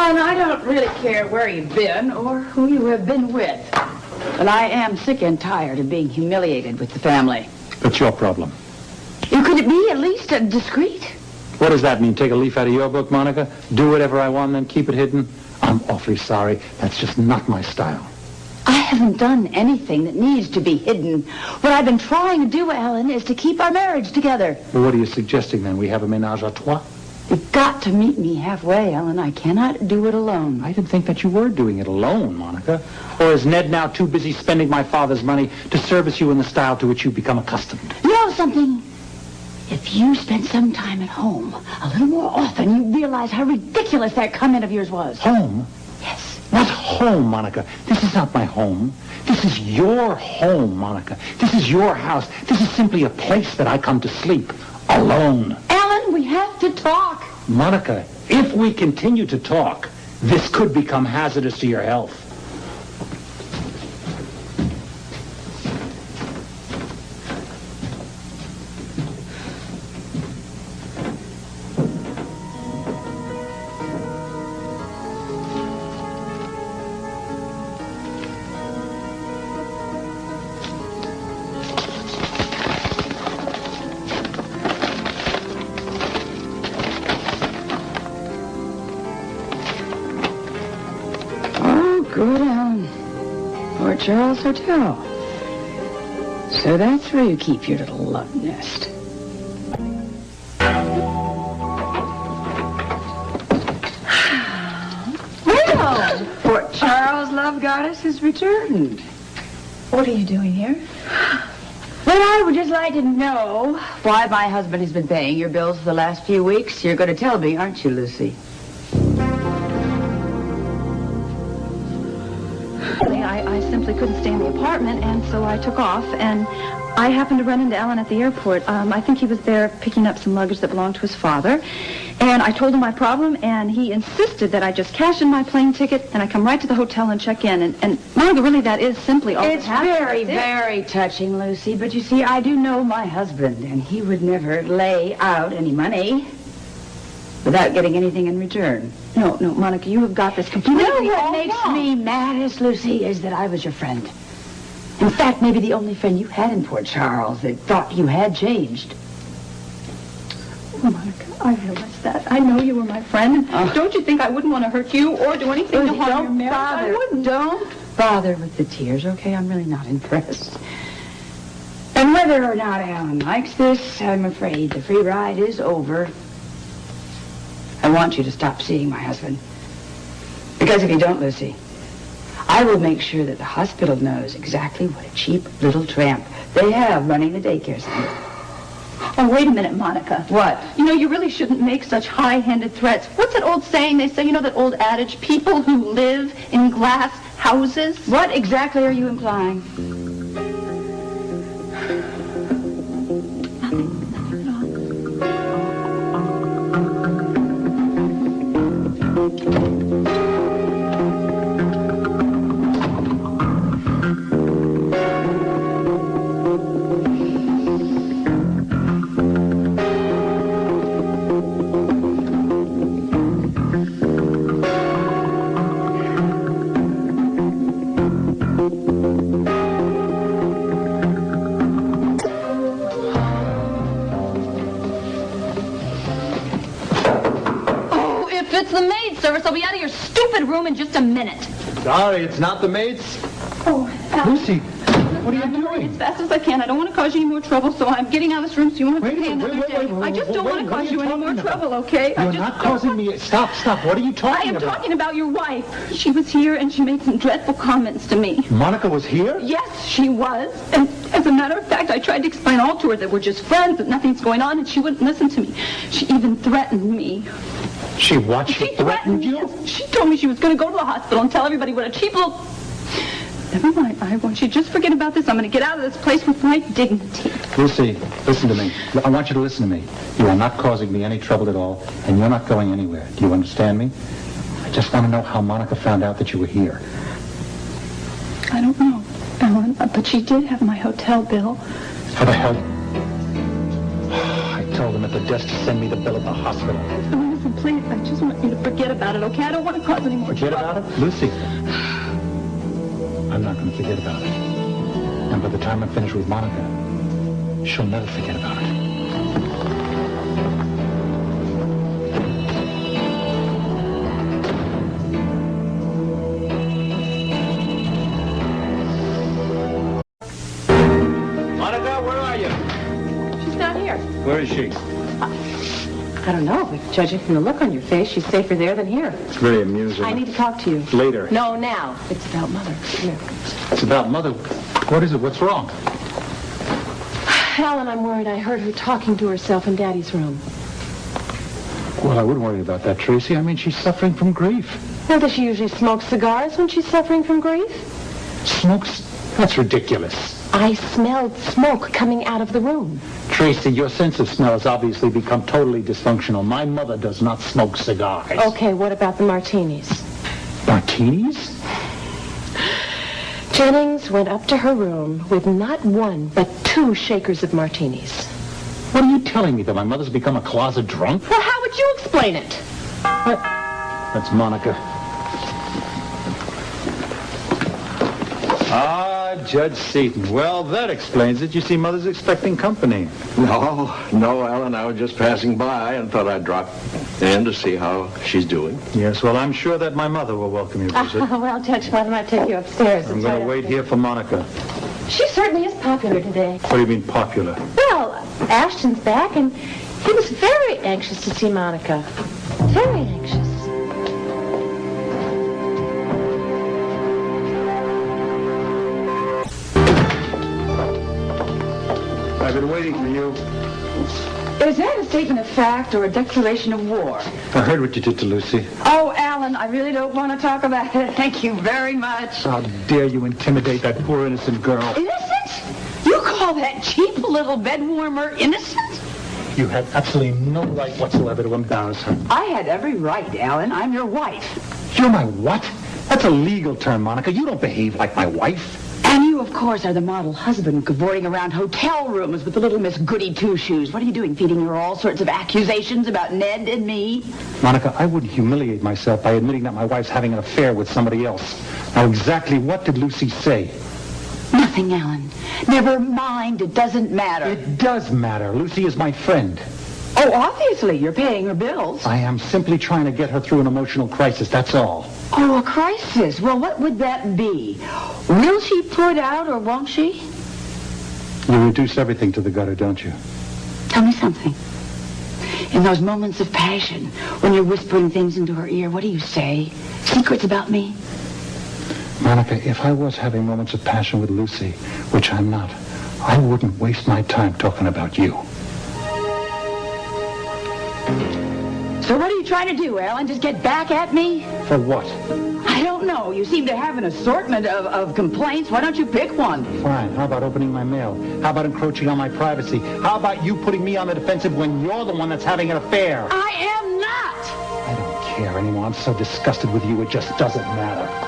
Alan, I don't really care where you've been or who you have been with. But I am sick and tired of being humiliated with the family. That's your problem. Could it be at least discreet? What does that mean? Take a leaf out of your book, Monica? Do whatever I want, then keep it hidden? I'm awfully sorry. That's just not my style. I haven't done anything that needs to be hidden. What I've been trying to do, Alan, is to keep our marriage together. Well, what are you suggesting, then? We have a ménage à trois? You've got to meet me halfway, Alan. I cannot do it alone. I didn't think that you were doing it alone, Monica. Or is Ned now too busy spending my father's money to service you in the style to which you've become accustomed? You know something? If you spent some time at home a little more often, you'd realize how ridiculous that comment of yours was. Home? Yes. What home, Monica? This is not my home. This is your home, Monica. This is your house. This is simply a place that I come to sleep. Alone. Alan, we have to talk. Monica, if we continue to talk, this could become hazardous to your health. Good, Alan. Port Charles Hotel. So that's where you keep your little love nest. Well, Port Charles Love Goddess has returned. What are you doing here? Well, I would just like to know why my husband has been paying your bills for the last few weeks. You're going to tell me, aren't you, Lucy? I simply couldn't stay in the apartment, and so I took off, and I happened to run into Alan at the airport. I think he was there picking up some luggage that belonged to his father, and I told him my problem, and he insisted that I just cash in my plane ticket, and I come right to the hotel and check in, and Monica, really, that is simply all that happened. It's very, very touching, Lucy, but you see, I do know my husband, and he would never lay out any money without getting anything in return. No, Monica, you have got this completely You know what all makes wrong. me maddest, Lucy, is that I was your friend. In fact, maybe the only friend you had in Port Charles that thought you had changed. Oh, Monica, I realize that. I know you were my friend. Don't you think I wouldn't want to hurt you or do anything to harm your marriage? I wouldn't. Don't bother with the tears, okay? I'm really not impressed. And whether or not Alan likes this, I'm afraid the free ride is over. I want you to stop seeing my husband. Because if you don't, Lucy, I will make sure that the hospital knows exactly what a cheap little tramp they have running the daycare center. Oh, wait a minute, Monica. What? You know, you really shouldn't make such high-handed threats. What's that old saying they say? You know that old adage, people who live in glass houses? What exactly are you implying? Nothing at all. It's the maid service. I'll be out of your stupid room in just a minute. Sorry, it's not the maids. Oh, Al. Lucy, what are you I'm hurrying doing? as fast as I can. I don't want to cause you any more trouble, so I'm getting out of this room so you won't have to pay another day. I just don't want to cause you any more trouble, okay? You're not causing me... Stop. What are you I talking am about? talking about your wife. She was here and she made some dreadful comments to me. Monica was here? Yes, she was. And as a matter of fact, I tried to explain all to her that we're just friends, that nothing's going on, and she wouldn't listen to me. She even threatened me. She what? She threatened you? Yes. She told me she was going to go to the hospital and tell everybody what a cheap little... Never mind. I want you to just forget about this. I'm going to get out of this place with my dignity. Lucy, listen to me. I want you to listen to me. You are not causing me any trouble at all, and you're not going anywhere. Do you understand me? I just want to know how Monica found out that you were here. I don't know, Ellen, but she did have my hotel bill. How the hell? I told them at the desk to send me the bill at the hospital. Listen, please, I just want you to forget about it, okay? I don't want to cause any more Forget trouble. about it? Lucy. I'm not going to forget about it. And by the time I finish with Monica, she'll never forget about it. Monica, where are you? She's not here. Where is she? I don't know, but judging from the look on your face, she's safer there than here. It's very amusing. I need to talk to you. Later. No, now. It's about Mother. Come here. It's about Mother. What is it? What's wrong? Alan, I'm worried I heard her talking to herself in Daddy's room. Well, I wouldn't worry about that, Tracy. I mean, she's suffering from grief. Now, does she usually smoke cigars when she's suffering from grief? Smokes? That's ridiculous. I smelled smoke coming out of the room. Tracy, your sense of smell has obviously become totally dysfunctional. My mother does not smoke cigars. Okay, what about the martinis? Martinis? Jennings went up to her room with not one, but 2 shakers of martinis. What are you telling me, that my mother's become a closet drunk? Well, how would you explain it? What? That's Monica. Ah, Judge Seaton. Well, that explains it. You see, Mother's expecting company. No, Alan. I was just passing by and thought I'd drop in to see how she's doing. Yes, well, I'm sure that my mother will welcome your visit. Well, Judge, why don't I take you upstairs? I'm going to wait here for Monica. She certainly is popular today. What do you mean, popular? Well, Ashton's back, and he was very anxious to see Monica. Very anxious. I've been waiting for you. Is that a statement of fact or a declaration of war? I heard what you did to Lucy. Oh, Alan, I really don't want to talk about it. Thank you very much. How dare you intimidate that poor innocent girl? Innocent? You call that cheap little bed warmer innocent? You had absolutely no right whatsoever to embarrass her. I had every right, Alan. I'm your wife. You're my what? That's a legal term, Monica. You don't behave like my wife. And you, of course, are the model husband cavorting around hotel rooms with the little Miss Goody Two-Shoes. What are you doing, feeding her all sorts of accusations about Ned and me? Monica, I wouldn't humiliate myself by admitting that my wife's having an affair with somebody else. Now, exactly what did Lucy say? Nothing, Alan. Never mind. It doesn't matter. It does matter. Lucy is my friend. Oh, obviously, you're paying her bills. I am simply trying to get her through an emotional crisis, that's all. Oh, a crisis. Well, what would that be? Will she put out or won't she? You reduce everything to the gutter, don't you? Tell me something. In those moments of passion, when you're whispering things into her ear, what do you say? Secrets about me? Monica, if I was having moments of passion with Lucy, which I'm not, I wouldn't waste my time talking about you. So what are you trying to do, Alan? Just get back at me? For what? I don't know. You seem to have an assortment of complaints. Why don't you pick one? Fine. How about opening my mail? How about encroaching on my privacy? How about you putting me on the defensive when you're the one that's having an affair? I am not! I don't care anymore. I'm so disgusted with you, it just doesn't matter.